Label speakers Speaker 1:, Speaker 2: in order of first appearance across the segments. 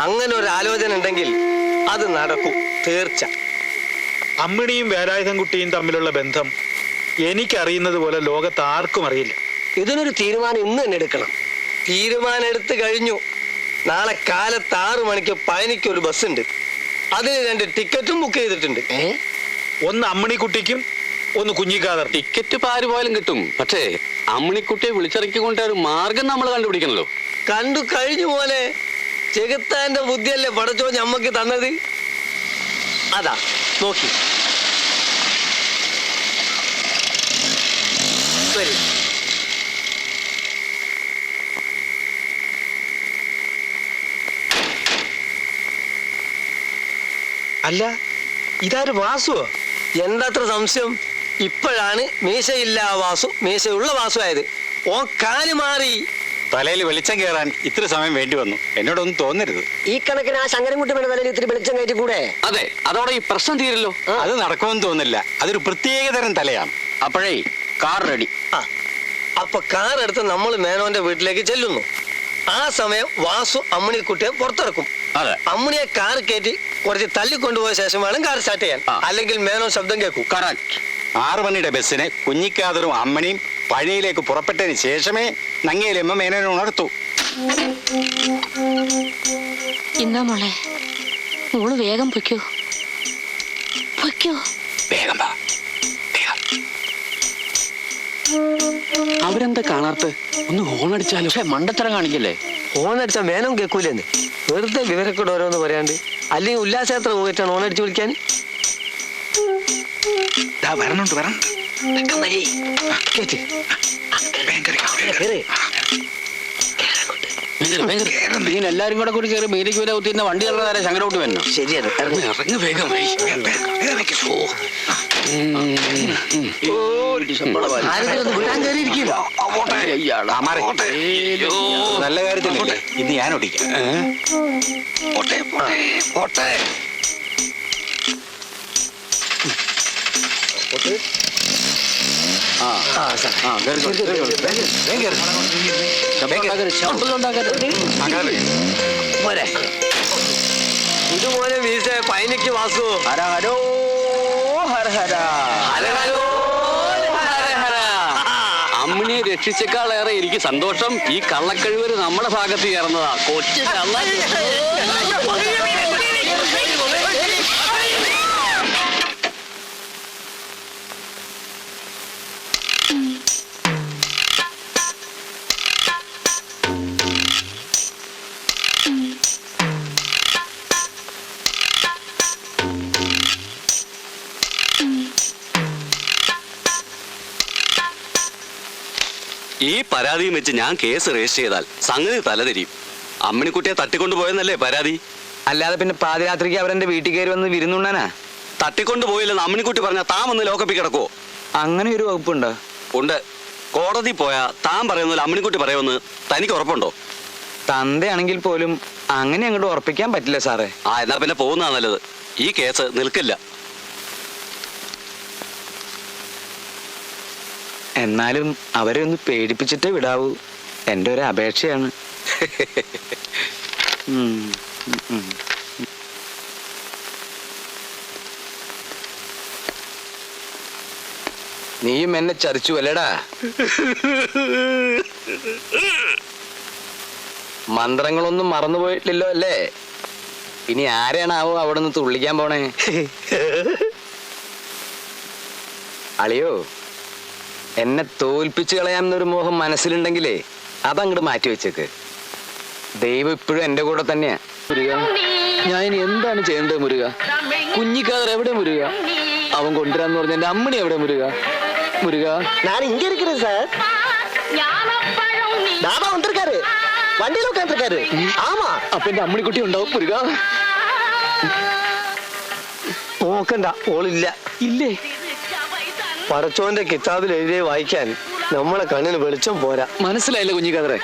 Speaker 1: അങ്ങനെ ഒരു ആലോചന ഉണ്ടെങ്കിൽ അത് നടക്കും, തീർച്ച.
Speaker 2: അമ്മിണിയും വേലായുധൻകുട്ടിയും തമ്മിലുള്ള ബന്ധം എനിക്കറിയുന്നത് പോലെ ലോകത്ത് ആർക്കും അറിയില്ല.
Speaker 1: ഇതിനൊരു തീരുമാനം ഇന്ന് തന്നെ എടുക്കണം. തീരുമാനം എടുത്തു കഴിഞ്ഞു. നാളെ കാലത്ത് 6 മണിക്ക് പഴനിക്ക് ഒരു ബസ് ഉണ്ട്. അതിന് 2 ടിക്കറ്റും ബുക്ക് ചെയ്തിട്ടുണ്ട്.
Speaker 2: ഒന്ന് അമ്മിണിക്കുട്ടിക്കും ഒന്ന് കുഞ്ഞിക്കാദർ.
Speaker 3: ടിക്കറ്റ് ഇപ്പൊ ആര് പോയാലും കിട്ടും. പക്ഷേ അമ്മിണിക്കുട്ടിയെ വിളിച്ചിറക്കിക്കൊണ്ട് ഒരു മാർഗം നമ്മൾ കണ്ടുപിടിക്കണല്ലോ.
Speaker 1: കണ്ടു കഴിഞ്ഞു പോലെ. ചെകുത്താന്റെ ബുദ്ധിയല്ലേ പടച്ചോ ഞമ്മക്ക് തന്നത്. അതാ നോക്കി. ശരി.
Speaker 2: അല്ല, ഇതാര് വാസുവോ?
Speaker 1: എന്താത്ര സംശയം? ഇപ്പോഴാണ് മീശയില്ല വാസു മീശയുള്ള വാസു ആയത്. ഓ കാല് മാറി.
Speaker 4: തലയിൽ വെളിച്ചം കയറാൻ ഇത്ര സമയം വേണ്ടി വന്നു. എന്നോടൊന്നും തോന്നരുത്.
Speaker 1: ഈ കണക്കിന് ആ ശങ്കരൻകുട്ടിയുടെ തലയിൽ ഇത്തിരി വെളിച്ചം കയറ്റി കൂടെ?
Speaker 3: അതെ, അതോടെ ഈ പ്രശ്നം തീരല്ലോ.
Speaker 4: അത് നടക്കുമെന്ന് തോന്നില്ല. അതൊരു പ്രത്യേകതരം തലയാണ്.
Speaker 3: അപ്പോഴേ കാർ റെഡി.
Speaker 1: അപ്പൊ കാർ എടുത്ത് നമ്മൾ മേനോന്റെ വീട്ടിലേക്ക് ചെല്ലുന്നു. ആ സമയം വാസു അമ്മിണിക്കുട്ടിയെ പുറത്തിറക്കും. അമ്മിണിയെ കാർ കയറ്റി കുറച്ച് തള്ളിക്കൊണ്ടുപോയ ശേഷം വേണം കാർ സ്റ്റാർട്ട് ചെയ്യാൻ. അല്ലെങ്കിൽ മേനോ ശബ്ദം കേൾക്കും.
Speaker 3: കറക്റ്റ്.
Speaker 4: 6 മണിയുടെ ബസ്സിന് കുഞ്ഞിക്കാദറും അമ്മണിയും പഴനിയിലേക്ക് പുറപ്പെട്ടതിന് ശേഷമേ നങ്ങേലമ്മ മേനോനെ ഉണർത്തു.
Speaker 5: ഇന്നാ മോളെ, മോള് വേഗം പൊയ്ക്കോ.
Speaker 4: വേഗം വാ.
Speaker 3: അവരെന്താ കാണാത്ത? ഒന്ന് ഹോൺ അടിച്ചാലോ? പക്ഷെ മണ്ടത്തരം കാണിക്കല്ലേ.
Speaker 1: ഹോൺ അടിച്ചാൽ മേനോൻ കേൾക്കൂലെന്ന്. വെറുതെ വിവരക്കൂടെ ഓരോന്ന് പറയാണ്ട്. അല്ലെങ്കിൽ ഉല്ലാസയാത്ര പോയിട്ടാണ് ഹോൺ അടിച്ചു വിളിക്കാൻ.
Speaker 2: വരണുണ്ട്.
Speaker 3: ഇങ്ങനെ എല്ലാരും കൂടെ കൂടി കയറി മീരയ്ക്ക് വരെ കുത്തിരുന്ന വണ്ടി കയറുന്ന ശങ്കരോട്ട് വരണം.
Speaker 1: ശരിയാണ്.
Speaker 3: ഇറങ്ങി വേഗം.
Speaker 4: നല്ല കാര്യത്തിലല്ലേ ഇന്ന് ഞാൻ ഓടിക്കാം.
Speaker 1: ഇതുപോലെ വീസ പൈനക്ക് വാസു.
Speaker 3: ഹരോ ഹര ഹര. അമ്മിണിയെ രക്ഷിച്ചേക്കാളേറെ എനിക്ക് സന്തോഷം ഈ കള്ളക്കഴിവര് നമ്മുടെ ഭാഗത്ത് ചേർന്നതാ. കൊച്ചു കള്ള. ഈ പരാതിയും വെച്ച് ഞാൻ കേസ് രജിസ്റ്റർ ചെയ്താൽ സംഗതി തലതിരിയും. അമ്മിണിക്കുട്ടിയെ തട്ടിക്കൊണ്ടുപോയെന്നല്ലേ പരാതി?
Speaker 6: അല്ലാതെ പിന്നെ പാതിരാത്രിക്ക് അവരെന്റെ വീട്ടിൽ കയറി വന്ന് വിരുന്നുണ്ണാനാ?
Speaker 3: തട്ടിക്കൊണ്ടുപോയില്ലെന്ന് അമ്മിണിക്കുട്ടി പറഞ്ഞാൽ താൻ വന്ന് ലോക്കപ്പിൽ കിടക്കുവോ?
Speaker 6: അങ്ങനെ ഒരു വകുപ്പുണ്ടോ?
Speaker 3: ഉണ്ട്. കോടതി പോയാ താൻ പറയുന്നില്ല അമ്മിണിക്കുട്ടി പറയുമെന്ന് തനിക്ക് ഉറപ്പുണ്ടോ?
Speaker 6: തന്തയാണെങ്കിൽ പോലും അങ്ങനെ അങ്ങോട്ട് ഉറപ്പിക്കാൻ പറ്റില്ല സാറേ.
Speaker 3: എന്നാ പിന്നെ പോകുന്നതാ നല്ലത്. ഈ കേസ് നിൽക്കില്ല.
Speaker 6: എന്നാലും അവരെ ഒന്ന് പേടിപ്പിച്ചിട്ടേ വിടാവൂ. എൻ്റെ ഒരു അപേക്ഷയാണ്. നീയും എന്നെ ചതിച്ചു അല്ലേടാ? മന്ത്രങ്ങളൊന്നും മറന്നുപോയിട്ടില്ലല്ലോ അല്ലേ? ഇനി ആരെയാണാവോ അവിടെ നിന്ന് തുള്ളിക്കാൻ പോണേ? അളിയോ, എന്നെ തോൽപ്പിച്ചു കളയാമെന്നൊരു മോഹം മനസ്സിലുണ്ടെങ്കിലേ അതങ്ങോട്ട് മാറ്റി വെച്ചേക്ക്. ദൈവം ഇപ്പോഴും എന്റെ കൂടെ തന്നെയാ. മുരുക, ഞാൻ ഇനി എന്താണ് ചെയ്യേണ്ടത് മുരുക? കുഞ്ഞിക്കാദർ എവിടെ മുരുക? അവൻ കൊണ്ടുവരാന്ന് പറഞ്ഞ എന്റെ അമ്മണി എവിടെ മുരുക? മുരുക,
Speaker 1: ഞാൻ ഇങ്ങ இருக்கிறேன் சார். தாதா வந்திருக்காரு, வண்டியில உட்கார்ந்திருக்காரு. ஆமா,
Speaker 6: അപ്പൊ എന്റെ അമ്മണിക്കുട്ടി ഉണ്ടാവും മുരുക.
Speaker 1: നോക്കണ്ട, ഓളില്ല.
Speaker 6: ഇല്ലേ?
Speaker 1: പടച്ചോന്റെ കിതാബിൽ എഴുതിയ വായിക്കാൻ നമ്മളെ കണ്ണിന് വെളിച്ചം പോരാ.
Speaker 6: മനസ്സിലായില്ല കുഞ്ഞിക്കാദറെ?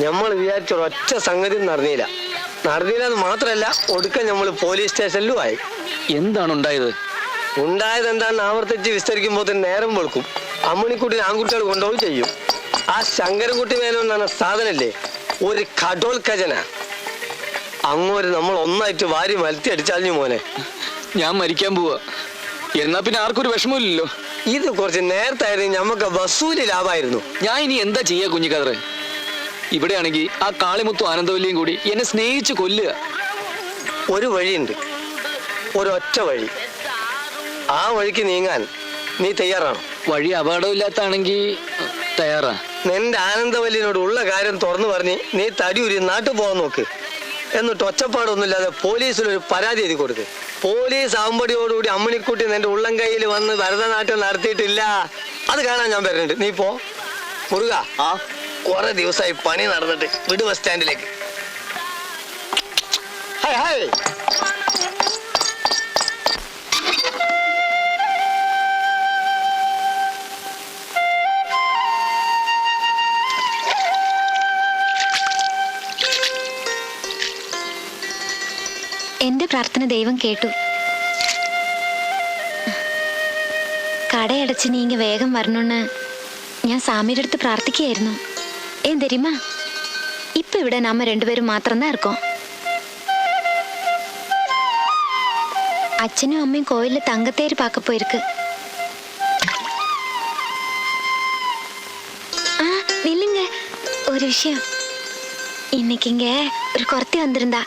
Speaker 1: നമ്മൾ വിചാരിച്ച ഒറ്റ സംഗതി നടന്നില്ലെന്ന് മാത്രല്ല, ഒടുക്കം നമ്മൾ പോലീസ് സ്റ്റേഷനിലും ആയി.
Speaker 6: എന്താണ് ഉണ്ടായത്?
Speaker 1: ഉണ്ടായത് എന്താണെന്ന് ആവർത്തിച്ച് വിസ്തരിക്കുമ്പോൾ നേരം വെളുക്കും. അമ്മിണിക്കുട്ടിനെ ആൺകുട്ടികൾ കൊണ്ടുപോയി ചെയ്യും. ആ ശങ്കരൻകുട്ടി മേനോൻ എന്ന് പറഞ്ഞ സാധനല്ലേ, ഒരു കടോൽ ഖജന. അങ്ങോട്ട് നമ്മൾ ഒന്നായിട്ട് വാരി മലത്തി അടിച്ചാലിഞ്ഞു മോനെ.
Speaker 6: ഞാൻ മരിക്കാൻ പോവാ. എന്നാ പിന്നെ ആർക്കൊരു വിഷമമില്ലല്ലോ.
Speaker 1: ഇത് കുറച്ച് നേരത്തെ ആയിരുന്നു നമുക്ക് വസൂലി ലാഭമായിരുന്നു.
Speaker 6: ഞാൻ ഇനി എന്താ ചെയ്യാ കുഞ്ഞിക്കാതറെ? ഇവിടെയാണെങ്കിൽ ആ കാളിമുത്തും ആനന്ദവല്ലിയും കൂടി എന്നെ സ്നേഹിച്ച് കൊല്ലുക.
Speaker 1: ഒരു വഴിയുണ്ട്, ഒരൊറ്റ വഴി. ആ വഴിക്ക് നീങ്ങാൻ നീ തയ്യാറാണോ?
Speaker 6: വഴി അപകടമില്ലാത്താണെങ്കിൽ തയ്യാറാ.
Speaker 1: നിന്റെ ആനന്ദവല്ലിനോട് ഉള്ള കാര്യം തുറന്നു പറഞ്ഞ് നീ തടിയൂരി നാട്ടിൽ പോകാൻ നോക്ക്. എന്നിട്ട് ഒച്ചപ്പാടൊന്നുമില്ലാതെ പോലീസിലൊരു പരാതി എഴുതി കൊടുക്ക്. പോലീസ് ആവുമ്പടിയോടുകൂടി അമ്മിണിക്കുട്ടി നിന്റെ ഉള്ളം കയ്യിൽ വന്ന് ഭരതനാട്യം നടത്തിയിട്ടില്ല, അത് കാണാൻ ഞാൻ വരുന്നുണ്ട്. നീ പോ മുരുക. കുറെ ദിവസമായി പണി നടന്നിട്ട് വിട് ബസ് സ്റ്റാൻഡിലേക്ക്. Hi hi.
Speaker 7: എന്റെ പ്രാർത്ഥന ദൈവം കേട്ടു. കടയടച്ച് നീங்க വേഗം വരണമെന്ന് ഞാൻ സാമിയുടെ അടുത്ത് പ്രാർത്ഥിക്കുകയായിരുന്നു. ഏൻ தெரியுமா, இப்ப ഇവിടെ நாம രണ്ടുപേരും മാത്രം தான் இருக்கோம். அச்சனும் அம்மையும் கோயில்ல தங்கத்தேர் பார்க்க போயிருக்கு. நில்லுங்க, ஒரு விஷயம். இன்னைக்கு இங்க ஒரு குர்த்தி வந்திருந்தா,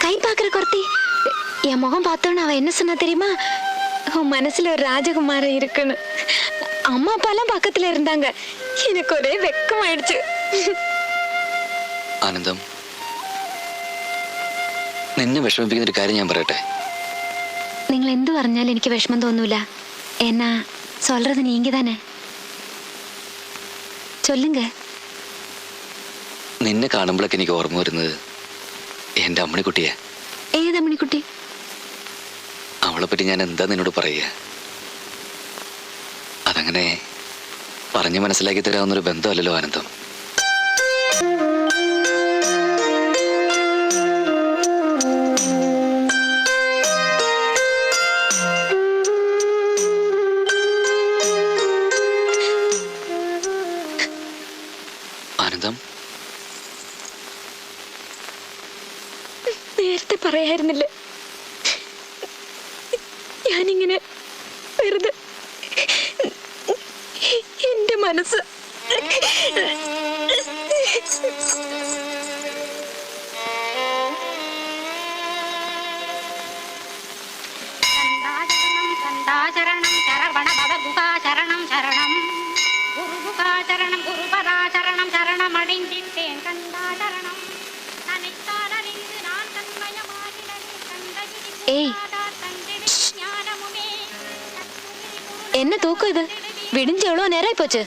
Speaker 7: கை பாக்குற குர்த்தி. என் முகம் பார்த்தோன்னு அவ என்ன சொன்னா தெரியுமா? உன் மனசுல ஒரு ராஜகுமாரன் இருக்குன்னு. அம்மா அப்பாலாம் பக்கத்துல இருந்தாங்க. எனக்கு ஒரே வெக்கமாயிடுச்சு.
Speaker 6: ആനന്ദം, നിന്നെ വിഷമിപ്പിക്കുന്ന ഒരു കാര്യം ഞാൻ പറയട്ടെ.
Speaker 7: നിങ്ങൾ എന്ത് പറഞ്ഞാലും എനിക്ക് വിഷമം തോന്നൂല. എന്നാ சொல்றது நீங்க தானே, சொல்லுங்க.
Speaker 6: നിന്നെ കാണുമ്പോഴൊക്കെ എനിക്ക് ഓർമ്മ വരുന്നത് എന്റെ അമ്മണിക്കുട്ടിയെ.
Speaker 7: ഏത് അമ്മണിക്കുട്ടി?
Speaker 6: അവളെ പറ്റി ഞാൻ എന്താ നിന്നോട് പറയുക? അതങ്ങനെ പറഞ്ഞു മനസ്സിലാക്കി തരാവുന്നൊരു ബന്ധമല്ലല്ലോ ആനന്ദം. ആനന്ദം,
Speaker 7: നേരത്തെ പറയായിരുന്നില്ലേ ഞാനിങ്ങനെ വെറുതെ എന്റെ മനസ്സ്
Speaker 8: ശരണം ശരവണ ഭവഗുഹാ ശരണം ശരണം ഗുരുഗുഹാ ശരണം ഗുരുപദാ ശരണം ശരണമടിഞ്ചിട്ടേൻ കണ്ടാ ശരണം തനിത്താനറിந்து நான் തന്മയമാകിടൻ
Speaker 7: ഏയ്, എന്നെ തൂക്കും. ഇത് വിടിഞ്ച് എവ്വളോ നേരായി പോച്ച്.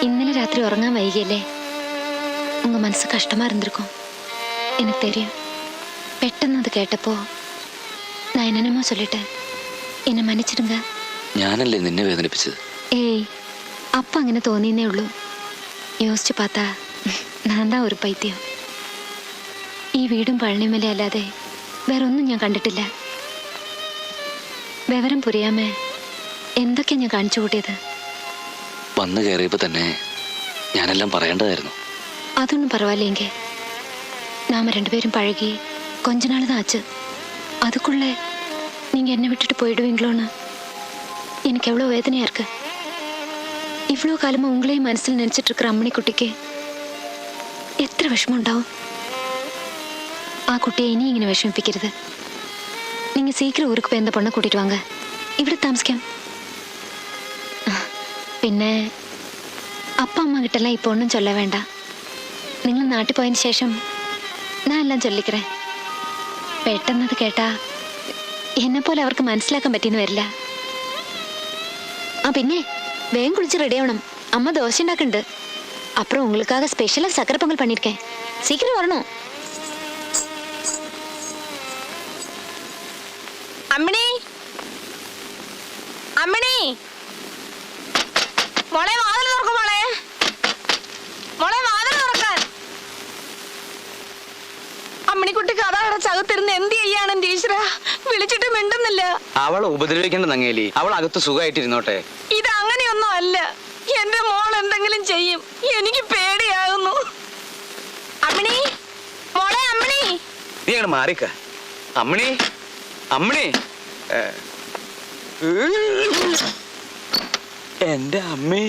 Speaker 7: ഇന്നലെ രാത്രി ഉറങ്ങാൻ വൈകിയല്ലേ? ഉങ്ങ മനസ്സ് കഷ്ടമാ ഇരുന്നിരിക്കും, എനിക്ക് தெரியும். പെട്ടെന്ന് അത് കേട്ടപ്പോ ഞാൻ എന്നമോ சொல்லிட்டேன். എന്നെ മன்னிச்சிடுங்க.
Speaker 6: ഞാനല്ലേ നിന്നെ വേദനിപ്പിച്ചത്?
Speaker 7: ഏയ്, അപ്പൊ അങ്ങനെ തോന്നിയെന്നേ ഉള്ളൂ. യോസിച്ചു പാത്താ ഞാൻ താ ഒരു പൈത്യം. ഈ വീടും പഴനിമല അല്ലാതെ വേറൊന്നും ഞാൻ കണ്ടിട്ടില്ല. വിവരം പുരിയാമേ എന്തൊക്കെയാ ഞാൻ കാണിച്ചു കൂട്ടിയത്?
Speaker 6: വന്നു കയറിയപ്പോ തന്നെ ഞാനെല്ലാം പറയേണ്ടതായിരുന്നു.
Speaker 7: അതൊന്നും പറവാല്ലെങ്കിൽ നാമ രണ്ടുപേരും പഴകി கொஞ்ச நாள் தான் ஆச்சு. அதுக்குள்ள நீங்க என்ன விட்டுட்டு போயிடுவீங்களோன்னு எனக்கு எவ்வளோ வேதனையா இருக்கு. இவ்வளோ காலமா உங்களையும் മനസ്സിൽ நினைச்சிட்டு இருக்கிற അമ്മണിക്കുട്ടിക്ക് എത്ര വിഷമം ഉണ്ടാവും. ആ കുട്ടിയെ ഇനി ഇങ്ങനെ വിഷമിപ്പിക്കരുത്. നിങ്ങൾ സീക്കിരം ഊருக்கு പോയി എന്താ പൊണ്ണെ കൂട്ടിട്ട് വാങ്ങ, ഇവിടെ താമസിക്കാം. പിന്നെ അപ്പ അമ്മ കിട്ടെല്ലാം ഇപ്പോൾ ഒന്നും ചൊല്ല വേണ്ട. നിങ്ങൾ നാട്ടിൽ പോയതിന് ശേഷം ഞാൻ എല്ലാം ചൊല്ലിക്കറേ. പെട്ടെന്നത് കേട്ടാ എന്നെപ്പോലെ അവർക്ക് മനസ്സിലാക്കാൻ പറ്റിയെന്ന് വരില്ല. പിന്നെ വേഗം കുളിച്ച് റെഡിയാവണം. അമ്മ ദോശ ഉണ്ടാക്കുന്നുണ്ട്. அப்புறம் உங்களுக்காக ஸ்பெஷலா சக்கரை பொங்கல் பண்ணிருக்கேன். சீக்கிரம் வரணும்.
Speaker 9: അമ്മിണി, അമ്മിണി, മോളെ വാതിൽ തുറക്കും. മോളെ, മോളെ വാതിൽ തുറക്കാൻ. അമ്മിണിക്കുട്ടി കഥ അടച്ചകത്തിരുന്ന് എന്ത് ചെയ്യാണ് ടീച്ചറ? വിളിച്ചിട്ട് മിണ്ടുന്നില്ല.
Speaker 6: അവളെ ഉപദ്രവിക്കേണ്ട നങ്ങേലി, അവൾ അകത്ത് സുഖമായിട്ടിരുന്നോട്ടെ.
Speaker 9: ഇത് അങ്ങനെയൊന്നും അല്ല. എന്റെ മോൾ എന്തെങ്കിലും ചെയ്യും. എനിക്ക് പേടിയാകുന്നു. അമ്മിണി, മോളെ അമ്മിണി.
Speaker 6: നീ അങ്ങോട്ട് മാറിക്ക. അമ്മിണി, അമ്മിണി. എന്റെ അമ്മേ.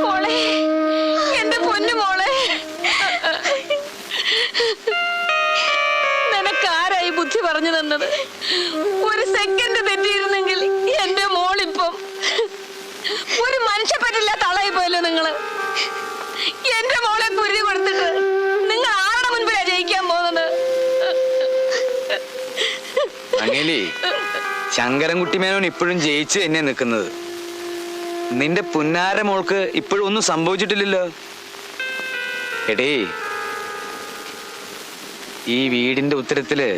Speaker 9: മോളെ, എന്റെ പൊന്നു മോളെ. നിനക്കാരായി ബുദ്ധി പറഞ്ഞു തന്നത്? ഒരു സെക്കൻഡ് തെറ്റിയിരുന്നെങ്കിൽ എന്റെ മോളിപ്പം ഒരു മനുഷ്യപ്പറ്റില്ല തളയി പോയല്ലോ നിങ്ങള്. എന്റെ മോളെ കുരുതി കൊടുത്തിട്ട് നിങ്ങൾ ആരുടെ മുൻപിലാ ജയിക്കാൻ പോകുന്നത്?
Speaker 6: അങ്ങേലി, ശങ്കരൻകുട്ടി മേനോൻ ഇപ്പോഴും ജയിച്ച് എന്നെ നിൽക്കുന്നത്. നിന്റെ പുന്നാര മോൾക്ക് ഇപ്പോഴും ഒന്നും സംഭവിച്ചിട്ടില്ലല്ലോ. എടേ, ഈ വീടിന്റെ ഉത്തരത്തില്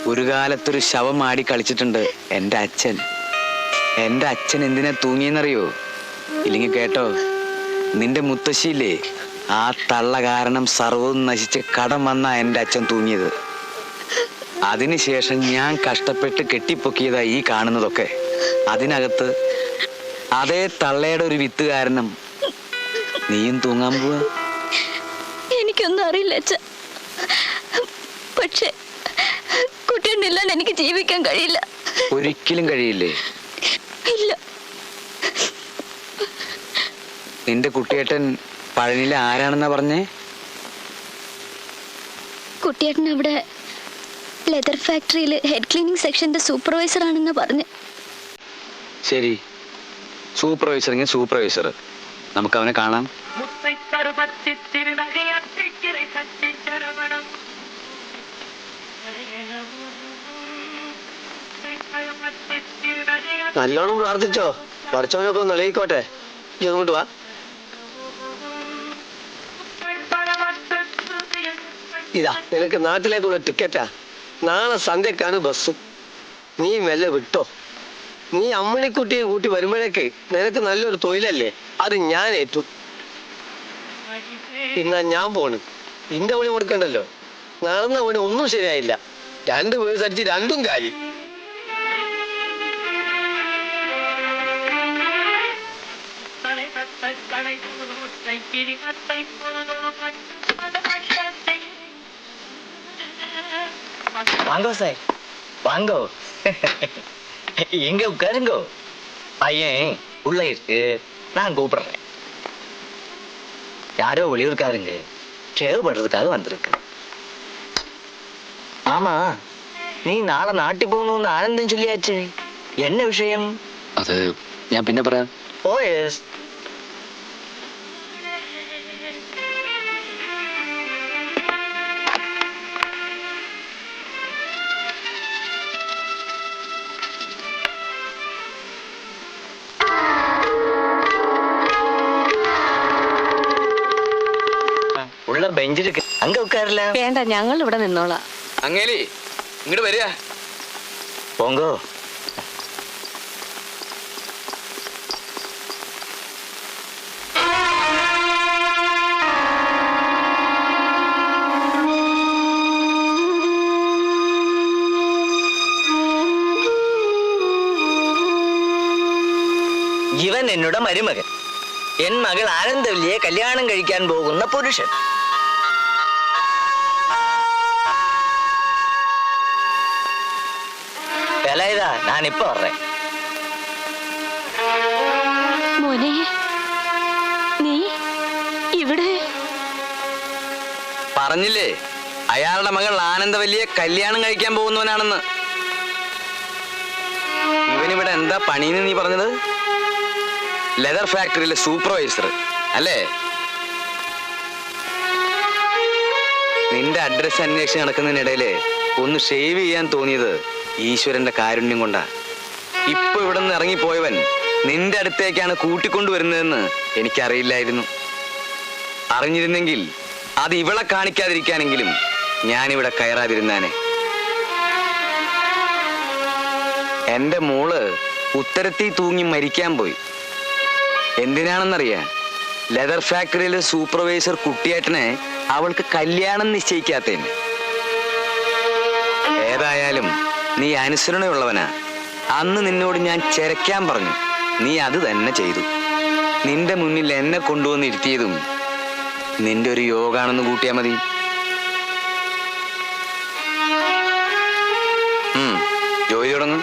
Speaker 6: ഒരു കാലത്തൊരു ശവം ആടി കളിച്ചിട്ടുണ്ട് എൻ്റെ അച്ഛൻ. എൻ്റെ അച്ഛൻ എന്തിനാ തൂങ്ങിയെന്നറിയോ? ഇല്ലെങ്കിൽ കേട്ടോ, നിന്റെ മുത്തശ്ശിയില്ലേ, ആ തള്ള കാരണം സർവ്വവും നശിച്ച് കടം വന്നാ എൻ്റെ അച്ഛൻ തൂങ്ങിയത്. അതിനുശേഷം ഞാൻ കഷ്ടപ്പെട്ട് കെട്ടിപ്പൊക്കിയതാ ഈ കാണുന്നതൊക്കെ. അതിനകത്ത് അതേ തള്ളയുടെ ഒരു വിത്ത് കാരണം നീയും തൂങ്ങാൻ പോവാ.
Speaker 7: എനിക്കൊന്നും അറിയില്ല അച്ഛ. പക്ഷെ കുട്ടിയുണ്ടില്ലാണ്ട് എനിക്ക് ജീവിക്കാൻ കഴിയില്ല.
Speaker 6: ഒരിക്കലും കഴിയില്ലേ?
Speaker 7: ഇല്ല.
Speaker 6: നിന്റെ കുട്ടിയേട്ടൻ പഴനിയിലെ ആരാണെന്നാ പറഞ്ഞേ?
Speaker 7: കുട്ടിയേട്ടൻ അവിടെ ലെതർ ഫാക്ടറിയിൽ ഹെഡ് ക്ലീനിങ് സെക്ഷന്റെ സൂപ്പർവൈസർ ആണെന്ന് പറഞ്ഞു.
Speaker 6: ശരി, സൂപ്പർവൈസറെങ്കിൽ സൂപ്പർവൈസർ. നമുക്ക് അവനെ കാണാം.
Speaker 1: നല്ലോണം പ്രാർത്ഥിച്ചോ, പഠിച്ചവനൊക്കെ ഒന്ന് നിലയിക്കോട്ടെ. ഇങ്ങോട്ട് വാ. ഇതാ നിനക്ക് നാട്ടിലേക്കുള്ള ടിക്കറ്റാ. നാളെ സന്ധ്യക്കാണ് ബസ്. നീ മെല്ലെ വിട്ടോ. നീ അമ്മണിക്കുട്ടിയെ കൂട്ടി വരുമ്പോഴേക്ക് നിനക്ക് നല്ലൊരു തൊഴിലല്ലേ, അത് ഞാൻ ഏറ്റു. എന്നാ ഞാൻ പോണ്. ഇന്റെ പണി കൊടുക്കണ്ടല്ലോ. നടന്ന പണി ഒന്നും ശരിയായില്ല. 2 പേഴ്സ് അടിച്ച് 2ഉം കാര്യം.
Speaker 10: வாங்கோ சார், வாங்கோ. எங்க உட்காருங்கோ. பையன் உள்ள இருக்கு, நான் கூப்பிடுறேன். யாரோ வெளியூர்காருங்க ஷேவ் பண்றதுக்காக வந்திருக்கு. ஆமா, நீ நாளை நாட்டி போகணும்னு ஆனந்தம் சொல்லியாச்சு. என்ன விஷயம்?
Speaker 6: അത് ഞാൻ പിന്നെ പറയാം.
Speaker 10: ஓ எஸ். உள்ள பெஞ்ச் இருக்கு, அங்க உட்காரல.
Speaker 9: വേണ്ട, ഞങ്ങൾ ഇവിടെ നിന്നോളാം.
Speaker 6: അങ്ങേലി, ഇങ്ങോട്ട് വരിക.
Speaker 10: போங்கோ. ഇവൻ എന്നോട് മരുമകൻ, എൻ മകൾ ആനന്ദവല്ലിയെ കല്യാണം കഴിക്കാൻ പോകുന്ന പുരുഷൻ. വേലായുധാ, ഞാനിപ്പോ വർറേ.
Speaker 7: മോനെ, നീ ഇവിടെ?
Speaker 6: പറഞ്ഞില്ലേ അയാളുടെ മകൾ ആനന്ദവല്ലിയെ കല്യാണം കഴിക്കാൻ പോകുന്നവനാണെന്ന്. ഇവനിവിടെ എന്താ പണിന്ന് നീ പറഞ്ഞത്? ലെതർ ഫാക്ടറിയിലെ സൂപ്പർവൈസർ അല്ലേ? നിന്റെ അഡ്രസ് അന്വേഷിച്ച് നടക്കുന്നതിനിടയില് ഒന്ന് ഷേവ് ചെയ്യാൻ തോന്നിയത് ഈശ്വരന്റെ കാരുണ്യം കൊണ്ടാ. ഇപ്പൊ ഇവിടെ നിന്ന് ഇറങ്ങിപ്പോയവൻ നിന്റെ അടുത്തേക്കാണ് കൂട്ടിക്കൊണ്ടുവരുന്നതെന്ന് എനിക്കറിയില്ലായിരുന്നു. അറിഞ്ഞിരുന്നെങ്കിൽ അത് ഇവളെ കാണിക്കാതിരിക്കാനെങ്കിലും ഞാനിവിടെ കയറാതിരുന്നാനെ. എന്റെ മോള് ഉത്തരത്തിൽ തൂങ്ങി മരിക്കാൻ പോയി. എന്തിനാണെന്നറിയാ? ലെതർ ഫാക്ടറിയിലെ സൂപ്പർവൈസർ കുട്ടിയേട്ടനെ അവൾക്ക് കല്യാണം നിശ്ചയിക്കാത്തതിന്. നീ അനുസരണയുള്ളവനാ. അന്ന് നിന്നോട് ഞാൻ ചെരക്കാൻ പറഞ്ഞു, നീ അത് തന്നെ ചെയ്തു. നിന്റെ മുന്നിൽ എന്നെ കൊണ്ടുവന്ന് ഇരുത്തിയതും നിന്റെ ഒരു യോഗാണെന്ന് കൂട്ടിയാ മതി. ജോലി തുടങ്ങും.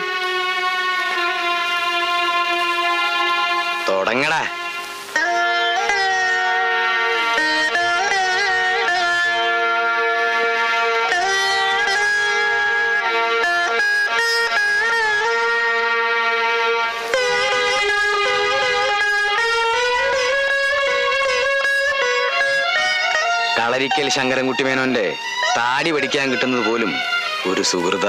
Speaker 6: തുടങ്ങടാ. കളരിക്കൽ ശങ്കരൻകുട്ടി മേനോന്റെ താടി പഠിക്കാൻ കിട്ടുന്നത് പോലും ഒരു സുഹൃത.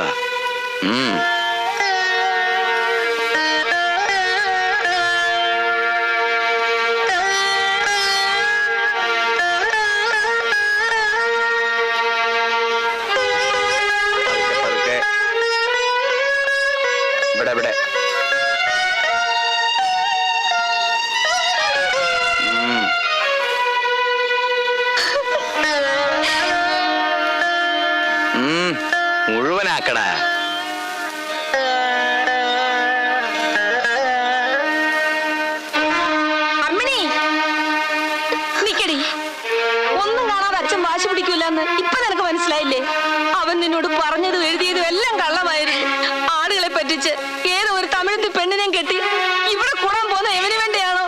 Speaker 6: ഇവിടെ ഇവിടെ മുഴുവനാക്കടാ.
Speaker 9: അമ്മിണി നിക്കടി. ഒന്നും കാണാതെ അച്ഛൻ വാശി പിടിക്കൂലെന്ന് ഇപ്പൊ നിനക്ക് മനസ്സിലായില്ലേ? അവൻ നിന്നോട് പറഞ്ഞതും എഴുതിയതും എല്ലാം കള്ളമായിരുന്നു. ആടുകളെ പറ്റിച്ച് ഏതോ ഒരു തമിഴത്തി പെണ്ണിനെയും കെട്ടി ഇവിടെ കൂടാൻ പോകുന്ന എവന് വേണ്ടിയാണോ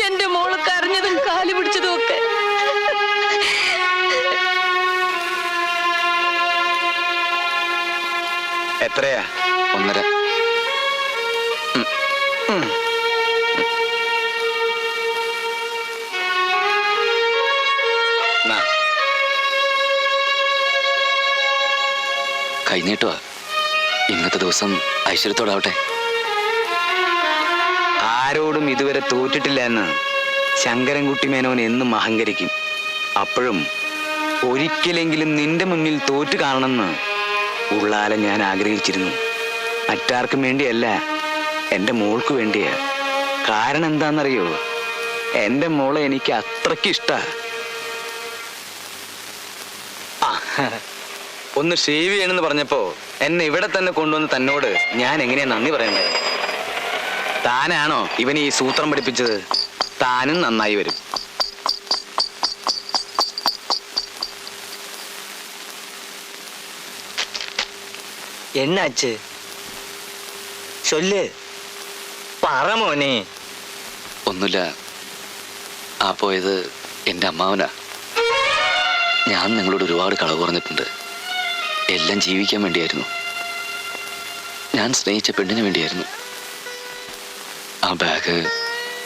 Speaker 9: എന്റെ മോള് കരഞ്ഞതും കാലി പിടിച്ചതും ഒക്കെ?
Speaker 6: എത്രയാ? 1.5.
Speaker 3: കഴിഞ്ഞിട്ടുവാ. ഇന്നത്തെ ദിവസം ഐശ്വര്യത്തോടാവട്ടെ.
Speaker 6: ആരോടും ഇതുവരെ തോറ്റിട്ടില്ല എന്ന് ശങ്കരൻകുട്ടി മേനോൻ എന്നും അഹങ്കരിക്കും. അപ്പോഴും ഒരിക്കലെങ്കിലും നിന്റെ മുന്നിൽ തോറ്റു കാണണമെന്ന് ഉള്ളാലെ ഞാൻ ആഗ്രഹിച്ചിരുന്നു. മറ്റാർക്കും വേണ്ടിയല്ല, എൻ്റെ മോൾക്ക് വേണ്ടിയാ. കാരണം എന്താണെന്നറിയോ? എൻ്റെ മോളെ എനിക്ക് അത്രയ്ക്ക് ഇഷ്ടാ. ഒന്ന് ഷേവ് ചെയ്യണമെന്ന് പറഞ്ഞപ്പോ എന്നെ ഇവിടെ തന്നെ കൊണ്ടുവന്ന് തന്നോട് ഞാൻ എങ്ങനെയാ നന്ദി പറയണ്ടേ? താനാണോ ഇവന് ഈ സൂത്രം പഠിപ്പിച്ചത്? താനും നന്നായി വരും.
Speaker 10: എന്നാച്ച് ചൊല്ല്, പറ മോനെ.
Speaker 3: ഒന്നുമില്ല. ആ പോയത് എൻ്റെ അമ്മാവനാ. ഞാൻ നിങ്ങളോട് ഒരുപാട് കളവ് പറഞ്ഞിട്ടുണ്ട്. എല്ലാം ജീവിക്കാൻ വേണ്ടിയായിരുന്നു. ഞാൻ സ്നേഹിച്ച പെണ്ണിന് വേണ്ടിയായിരുന്നു. ആ ബാഗ്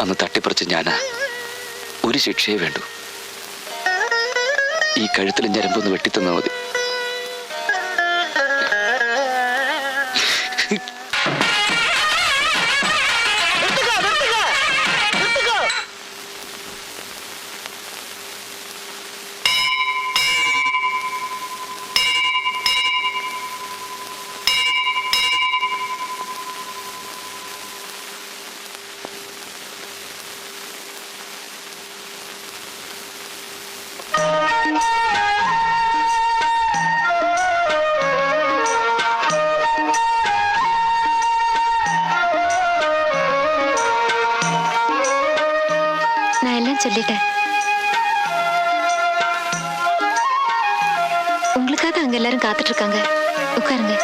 Speaker 3: അന്ന് തട്ടിപ്പറിച്ച് ഞാനാ. ഒരു ശിക്ഷയെ വേണ്ടു. ഈ കഴുത്തിൽ ഞരമ്പൊന്ന് വെട്ടിത്തന്നാ മതി.
Speaker 7: சொல்லிட்டேன். உங்களுக்காக அங்க எல்லாரும் காத்துட்டு இருக்காங்க. உட்காருங்க.